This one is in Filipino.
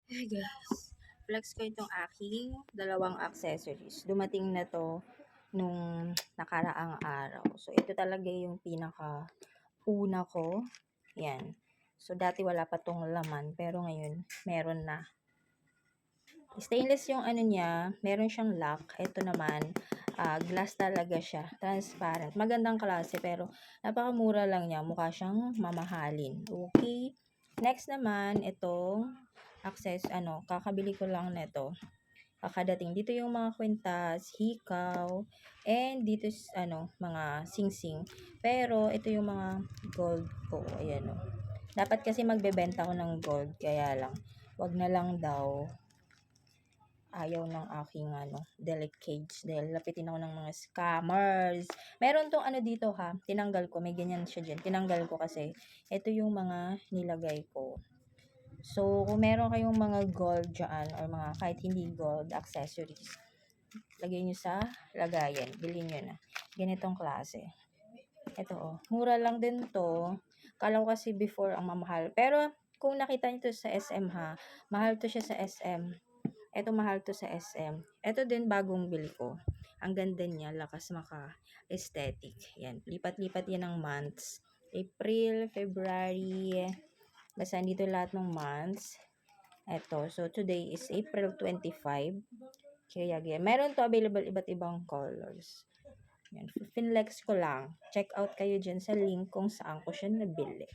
Hey guys, flex ko itong aking dalawang accessories. Dumating na to nung nakaraang araw. So, ito talaga yung pinaka-una ko. Yan. So, dati wala pa tong laman, pero ngayon, meron na. Stainless yung ano niya, meron siyang lock. Ito naman, glass talaga siya, transparent. Magandang klase, pero napakamura lang niya. Mukha siyang mamahalin. Okay. Next naman, itong kakabili ko lang nito. Kakadating. Dito yung mga kwintas, hikaw, and dito mga singsing. Pero, ito yung mga gold ko. Ayan o. Dapat kasi magbebenta ko ng gold, kaya lang, wag na lang daw. Ayaw ng aking delicate dahil lapitin ako ng mga scammers. Meron tong dito ha, tinanggal ko, may ganyan siya dyan. Tinanggal ko kasi ito yung mga nilagay ko. So, kung meron kayong mga gold dyan or mga kahit hindi gold accessories, lagay nyo sa lagayan. Bilhin nyo na. Ganitong klase. Ito mura lang din to. Kala ko kasi before ang mamahal. Pero, kung nakita nyo to sa SM ha, mahal to siya sa SM. Ito mahal to sa SM. Ito din bagong bili ko. Ang ganda niya, lakas maka-aesthetic. Yan, lipat-lipat yan ng months. April, February, basta dito lahat ng months. Ito, so today is April 25. Kaya meron to available iba't ibang colors. Yan, finlex ko lang. Check out kayo dyan sa link kung saan ko siya nabili.